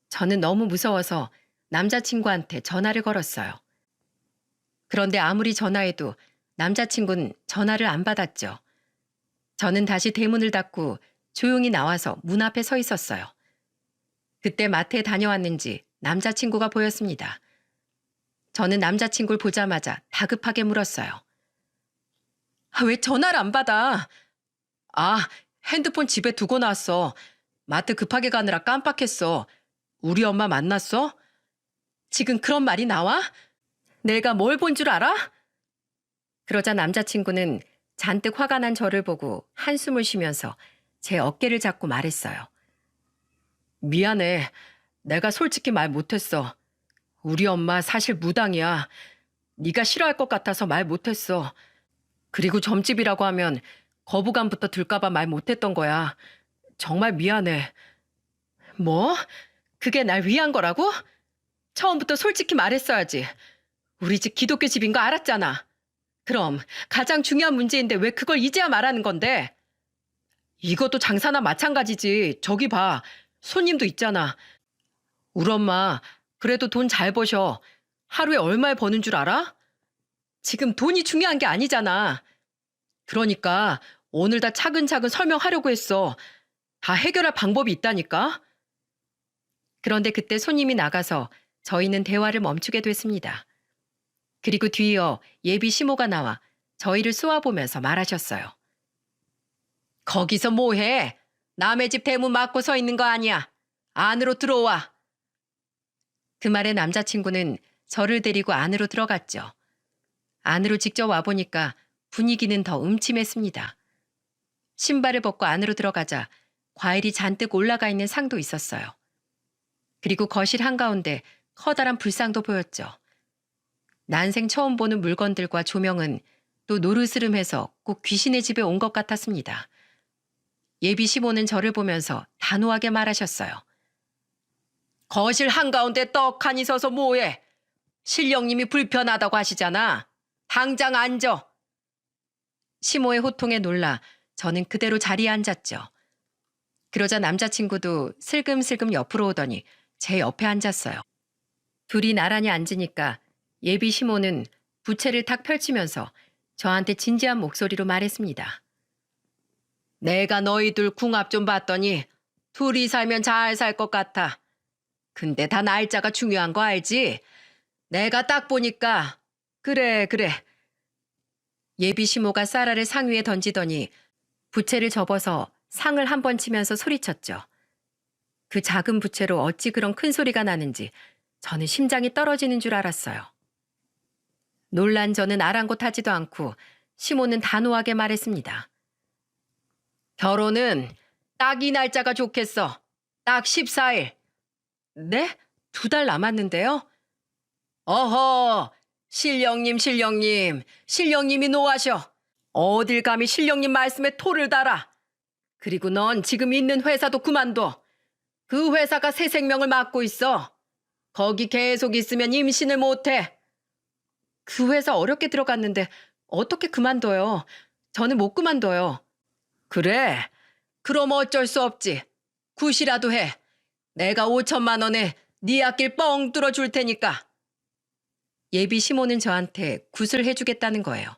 저는 너무 무서워서 남자친구한테 전화를 걸었어요. 그런데 아무리 전화해도 남자친구는 전화를 안 받았죠. 저는 다시 대문을 닫고 조용히 나와서 문 앞에 서 있었어요. 그때 마트에 다녀왔는지 남자친구가 보였습니다. 저는 남자친구를 보자마자 다급하게 물었어요. 왜 전화를 안 받아? 핸드폰 집에 두고 나왔어. 마트 급하게 가느라 깜빡했어. 우리 엄마 만났어? 지금 그런 말이 나와? 내가 뭘 본 줄 알아? 그러자 남자친구는 잔뜩 화가 난 저를 보고 한숨을 쉬면서 제 어깨를 잡고 말했어요. 미안해. 내가 솔직히 말 못했어. 우리 엄마 사실 무당이야. 네가 싫어할 것 같아서 말 못했어. 그리고 점집이라고 하면 거부감부터 들까봐 말 못했던 거야. 정말 미안해. 뭐? 그게 날 위한 거라고? 처음부터 솔직히 말했어야지. 우리 집 기독교 집인 거 알았잖아. 그럼 가장 중요한 문제인데 왜 그걸 이제야 말하는 건데? 이것도 장사나 마찬가지지. 저기 봐. 손님도 있잖아. 우리 엄마 그래도 돈 잘 버셔. 하루에 얼마에 버는 줄 알아? 지금 돈이 중요한 게 아니잖아. 그러니까 오늘 다 차근차근 설명하려고 했어. 다 해결할 방법이 있다니까. 그런데 그때 손님이 나가서 저희는 대화를 멈추게 됐습니다. 그리고 뒤이어 예비 시모가 나와 저희를 쏘아보면서 말하셨어요. 거기서 뭐해? 남의 집 대문 막고 서 있는 거 아니야. 안으로 들어와. 그 말에 남자친구는 저를 데리고 안으로 들어갔죠. 안으로 직접 와보니까 분위기는 더 음침했습니다. 신발을 벗고 안으로 들어가자 과일이 잔뜩 올라가 있는 상도 있었어요. 그리고 거실 한가운데 커다란 불상도 보였죠. 난생 처음 보는 물건들과 조명은 또 노르스름해서 꼭 귀신의 집에 온 것 같았습니다. 예비 시모는 저를 보면서 단호하게 말하셨어요. 거실 한가운데 떡하니 서서 뭐해? 신령님이 불편하다고 하시잖아. 당장 앉아. 시모의 호통에 놀라 저는 그대로 자리에 앉았죠. 그러자 남자친구도 슬금슬금 옆으로 오더니 제 옆에 앉았어요. 둘이 나란히 앉으니까 예비 시모는 부채를 탁 펼치면서 저한테 진지한 목소리로 말했습니다. 내가 너희들 궁합 좀 봤더니 둘이 살면 잘 살 것 같아. 근데 다 날짜가 중요한 거 알지? 내가 딱 보니까 그래. 예비 시모가 쌀알을 상 위에 던지더니 부채를 접어서 상을 한 번 치면서 소리쳤죠. 그 작은 부채로 어찌 그런 큰 소리가 나는지 저는 심장이 떨어지는 줄 알았어요. 놀란 저는 아랑곳하지도 않고 시모는 단호하게 말했습니다. 결혼은 딱 이 날짜가 좋겠어. 딱 14일. 네? 2달 남았는데요? 어허, 신령님이 노하셔. 어딜 감히 신령님 말씀에 토를 달아. 그리고 넌 지금 있는 회사도 그만둬. 그 회사가 새 생명을 맡고 있어. 거기 계속 있으면 임신을 못해. 그 회사 어렵게 들어갔는데 어떻게 그만둬요? 저는 못 그만둬요. 그래? 그럼 어쩔 수 없지. 굿이라도 해. 내가 5천만 원에 네 앞길 뻥 뚫어줄 테니까. 예비 시모는 저한테 굿을 해주겠다는 거예요.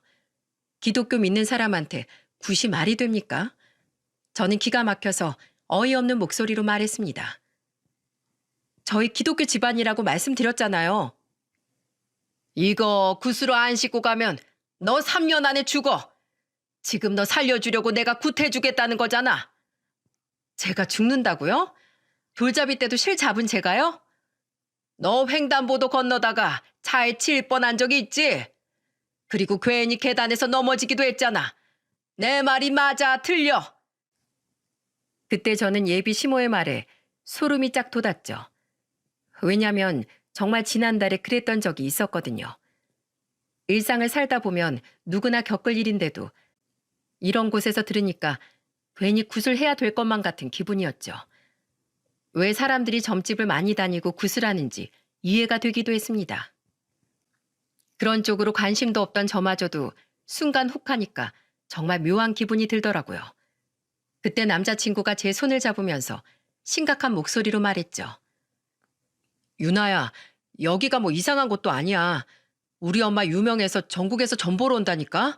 기독교 믿는 사람한테 굿이 말이 됩니까? 저는 기가 막혀서 어이없는 목소리로 말했습니다. 저희 기독교 집안이라고 말씀드렸잖아요. 이거 굿으로 안 싣고 가면 너 3년 안에 죽어. 지금 너 살려주려고 내가 굿 해주겠다는 거잖아. 제가 죽는다고요? 돌잡이 때도 실 잡은 제가요? 너 횡단보도 건너다가 차에 칠 뻔한 적이 있지? 그리고 괜히 계단에서 넘어지기도 했잖아. 내 말이 맞아, 틀려? 그때 저는 예비 시모의 말에 소름이 쫙 돋았죠. 왜냐면 정말 지난달에 그랬던 적이 있었거든요. 일상을 살다 보면 누구나 겪을 일인데도 이런 곳에서 들으니까 괜히 굿을 해야 될 것만 같은 기분이었죠. 왜 사람들이 점집을 많이 다니고 굿을 하는지 이해가 되기도 했습니다. 그런 쪽으로 관심도 없던 저마저도 순간 혹하니까 정말 묘한 기분이 들더라고요. 그때 남자친구가 제 손을 잡으면서 심각한 목소리로 말했죠. 유나야, 여기가 뭐 이상한 곳도 아니야. 우리 엄마 유명해서 전국에서 전 보러 온다니까?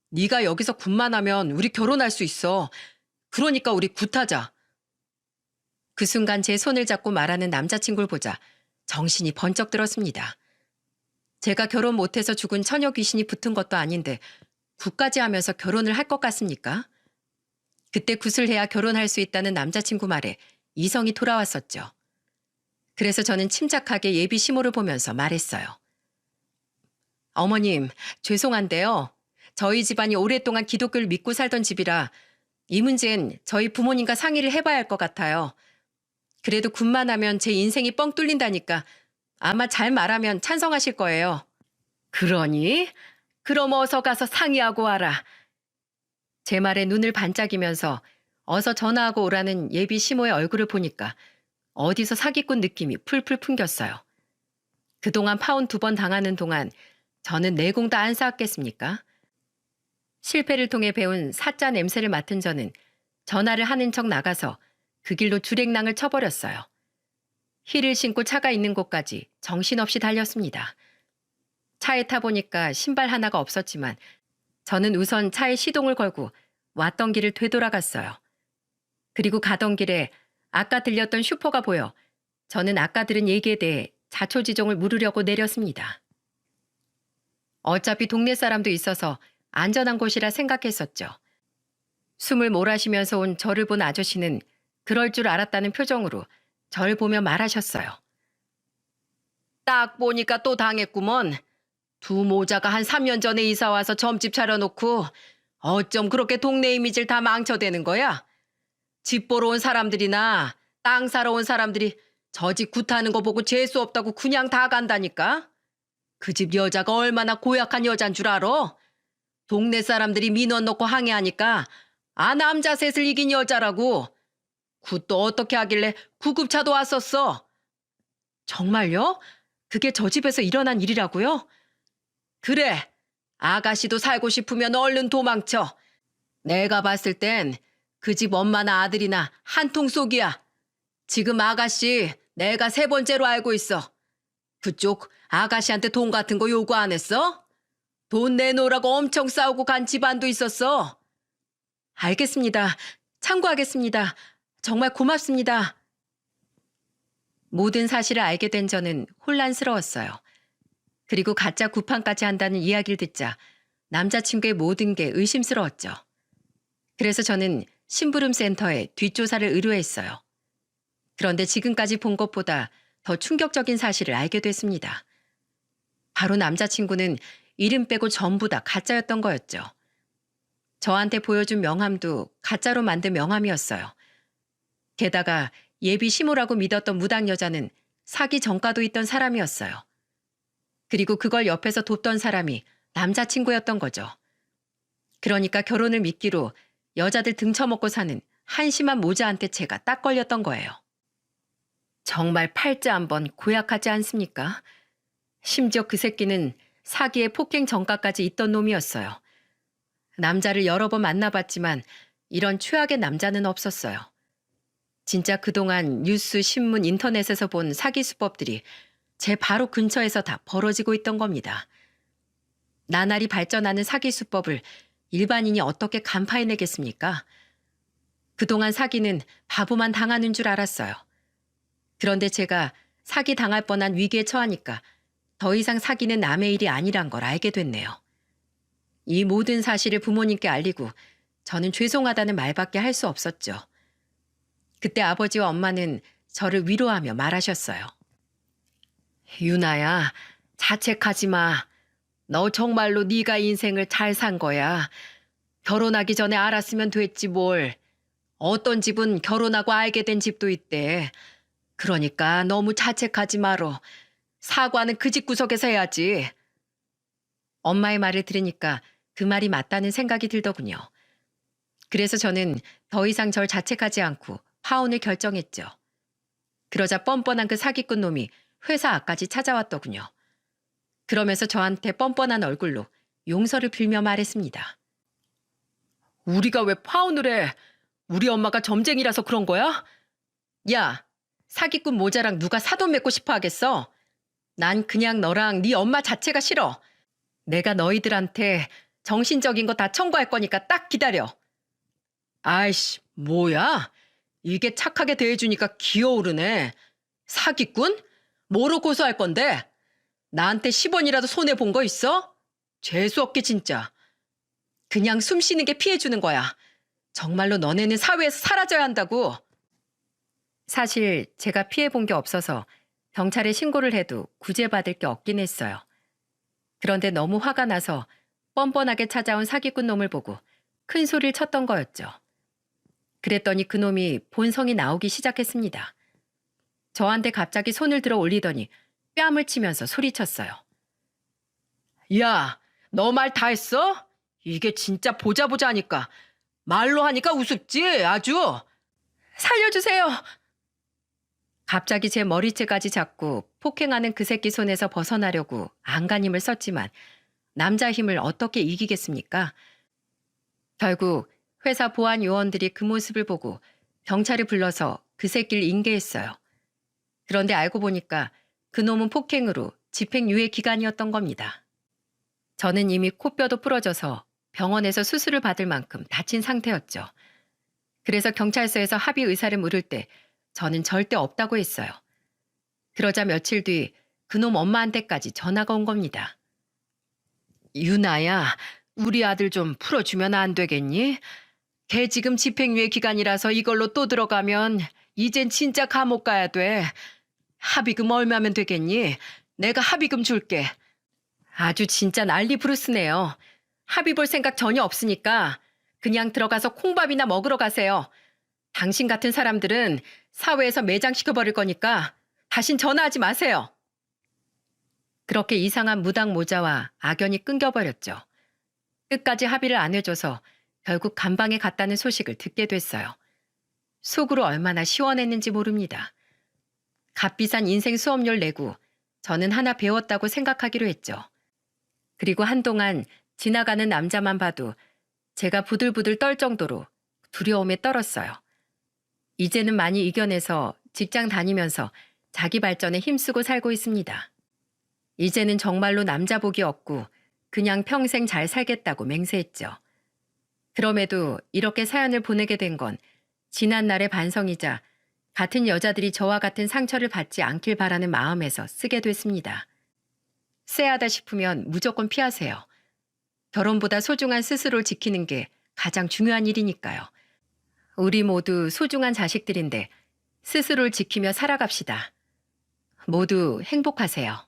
네가 여기서 굿만 하면 우리 결혼할 수 있어. 그러니까 우리 굿하자. 그 순간 제 손을 잡고 말하는 남자친구를 보자 정신이 번쩍 들었습니다. 제가 결혼 못해서 죽은 처녀 귀신이 붙은 것도 아닌데 굿까지 하면서 결혼을 할 것 같습니까? 그때 굿을 해야 결혼할 수 있다는 남자친구 말에 이성이 돌아왔었죠. 그래서 저는 침착하게 예비 시모를 보면서 말했어요. 어머님, 죄송한데요. 저희 집안이 오랫동안 기독교를 믿고 살던 집이라 이 문제는 저희 부모님과 상의를 해봐야 할 것 같아요. 그래도 굿만 하면 제 인생이 뻥 뚫린다니까 아마 잘 말하면 찬성하실 거예요. 그러니? 그럼 어서 가서 상의하고 와라. 제 말에 눈을 반짝이면서 어서 전화하고 오라는 예비 시모의 얼굴을 보니까 어디서 사기꾼 느낌이 풀풀 풍겼어요. 그동안 파혼 2번 당하는 동안 저는 내공 다 안 쌓았겠습니까? 실패를 통해 배운 사자 냄새를 맡은 저는 전화를 하는 척 나가서 그 길로 주랭랑을 쳐버렸어요. 힐을 신고 차가 있는 곳까지 정신없이 달렸습니다. 차에 타보니까 신발 하나가 없었지만 저는 우선 차에 시동을 걸고 왔던 길을 되돌아갔어요. 그리고 가던 길에 아까 들렸던 슈퍼가 보여 저는 아까 들은 얘기에 대해 자초지종을 물으려고 내렸습니다. 어차피 동네 사람도 있어서 안전한 곳이라 생각했었죠. 숨을 몰아쉬면서 온 저를 본 아저씨는 그럴 줄 알았다는 표정으로 절 보며 말하셨어요. 딱 보니까 또 당했구먼. 두 모자가 한 3년 전에 이사 와서 점집 차려놓고 어쩜 그렇게 동네 이미지를 다 망쳐대는 거야? 집 보러 온 사람들이나 땅 사러 온 사람들이 저 집 굿하는 거 보고 재수 없다고 그냥 다 간다니까? 그 집 여자가 얼마나 고약한 여잔 줄 알아? 동네 사람들이 민원 넣고 항의하니까 남자 셋을 이긴 여자라고. 굿도 어떻게 하길래 구급차도 왔었어. 정말요? 그게 저 집에서 일어난 일이라고요? 그래. 아가씨도 살고 싶으면 얼른 도망쳐. 내가 봤을 땐 그 집 엄마나 아들이나 한통 속이야. 지금 아가씨 내가 3번째로 알고 있어. 그쪽 아가씨한테 돈 같은 거 요구 안 했어? 돈 내놓으라고 엄청 싸우고 간 집안도 있었어. 알겠습니다. 참고하겠습니다. 정말 고맙습니다. 모든 사실을 알게 된 저는 혼란스러웠어요. 그리고 가짜 구판까지 한다는 이야기를 듣자 남자친구의 모든 게 의심스러웠죠. 그래서 저는 심부름센터에 뒷조사를 의뢰했어요. 그런데 지금까지 본 것보다 더 충격적인 사실을 알게 됐습니다. 바로 남자친구는 이름 빼고 전부 다 가짜였던 거였죠. 저한테 보여준 명함도 가짜로 만든 명함이었어요. 게다가 예비 시모라고 믿었던 무당 여자는 사기 전과도 있던 사람이었어요. 그리고 그걸 옆에서 돕던 사람이 남자친구였던 거죠. 그러니까 결혼을 미끼로 여자들 등쳐먹고 사는 한심한 모자한테 제가 딱 걸렸던 거예요. 정말 팔자 한번 고약하지 않습니까? 심지어 그 새끼는 사기에 폭행 전과까지 있던 놈이었어요. 남자를 여러 번 만나봤지만 이런 최악의 남자는 없었어요. 진짜 그동안 뉴스, 신문, 인터넷에서 본 사기 수법들이 제 바로 근처에서 다 벌어지고 있던 겁니다. 나날이 발전하는 사기 수법을 일반인이 어떻게 간파해내겠습니까? 그동안 사기는 바보만 당하는 줄 알았어요. 그런데 제가 사기 당할 뻔한 위기에 처하니까 더 이상 사기는 남의 일이 아니란 걸 알게 됐네요. 이 모든 사실을 부모님께 알리고 저는 죄송하다는 말밖에 할 수 없었죠. 그때 아버지와 엄마는 저를 위로하며 말하셨어요. 유나야, 자책하지 마. 너 정말로 네가 인생을 잘 산 거야. 결혼하기 전에 알았으면 됐지 뭘. 어떤 집은 결혼하고 알게 된 집도 있대. 그러니까 너무 자책하지 말어. 사과는 그 집 구석에서 해야지. 엄마의 말을 들으니까 그 말이 맞다는 생각이 들더군요. 그래서 저는 더 이상 절 자책하지 않고 파혼을 결정했죠. 그러자 뻔뻔한 그 사기꾼 놈이 회사 앞까지 찾아왔더군요. 그러면서 저한테 뻔뻔한 얼굴로 용서를 빌며 말했습니다. 우리가 왜 파혼을 해? 우리 엄마가 점쟁이라서 그런 거야? 야, 사기꾼 모자랑 누가 사돈 맺고 싶어 하겠어? 난 그냥 너랑 네 엄마 자체가 싫어. 내가 너희들한테 정신적인 거 다 청구할 거니까 딱 기다려. 아이씨, 뭐야? 이게 착하게 대해주니까 기어오르네. 사기꾼? 뭐로 고소할 건데? 나한테 10원이라도 손해본 거 있어? 재수없게 진짜. 그냥 숨 쉬는 게 피해주는 거야. 정말로 너네는 사회에서 사라져야 한다고. 사실 제가 피해본 게 없어서 경찰에 신고를 해도 구제받을 게 없긴 했어요. 그런데 너무 화가 나서 뻔뻔하게 찾아온 사기꾼 놈을 보고 큰 소리를 쳤던 거였죠. 그랬더니 그놈이 본성이 나오기 시작했습니다. 저한테 갑자기 손을 들어 올리더니 뺨을 치면서 소리쳤어요. 야, 너 말 다 했어? 이게 진짜 보자 보자 하니까 말로 하니까 우습지 아주. 살려주세요. 갑자기 제 머리채까지 잡고 폭행하는 그 새끼 손에서 벗어나려고 안간힘을 썼지만 남자 힘을 어떻게 이기겠습니까? 결국 회사 보안 요원들이 그 모습을 보고 경찰을 불러서 그 새끼를 인계했어요. 그런데 알고 보니까 그놈은 폭행으로 집행유예 기간이었던 겁니다. 저는 이미 코뼈도 부러져서 병원에서 수술을 받을 만큼 다친 상태였죠. 그래서 경찰서에서 합의 의사를 물을 때 저는 절대 없다고 했어요. 그러자 며칠 뒤 그놈 엄마한테까지 전화가 온 겁니다. 유나야, 우리 아들 좀 풀어주면 안 되겠니? 걔 지금 집행유예 기간이라서 이걸로 또 들어가면 이젠 진짜 감옥 가야 돼. 합의금 얼마면 되겠니? 내가 합의금 줄게. 아주 진짜 난리 부르스네요. 합의 볼 생각 전혀 없으니까 그냥 들어가서 콩밥이나 먹으러 가세요. 당신 같은 사람들은 사회에서 매장시켜버릴 거니까 다신 전화하지 마세요. 그렇게 이상한 무당 모자와 악연이 끊겨버렸죠. 끝까지 합의를 안 해줘서 결국 감방에 갔다는 소식을 듣게 됐어요. 속으로 얼마나 시원했는지 모릅니다. 값비싼 인생 수업료를 내고 저는 하나 배웠다고 생각하기로 했죠. 그리고 한동안 지나가는 남자만 봐도 제가 부들부들 떨 정도로 두려움에 떨었어요. 이제는 많이 이겨내서 직장 다니면서 자기 발전에 힘쓰고 살고 있습니다. 이제는 정말로 남자 복이 없고 그냥 평생 잘 살겠다고 맹세했죠. 그럼에도 이렇게 사연을 보내게 된 건 지난날의 반성이자 같은 여자들이 저와 같은 상처를 받지 않길 바라는 마음에서 쓰게 됐습니다. 쎄하다 싶으면 무조건 피하세요. 결혼보다 소중한 스스로를 지키는 게 가장 중요한 일이니까요. 우리 모두 소중한 자식들인데 스스로를 지키며 살아갑시다. 모두 행복하세요.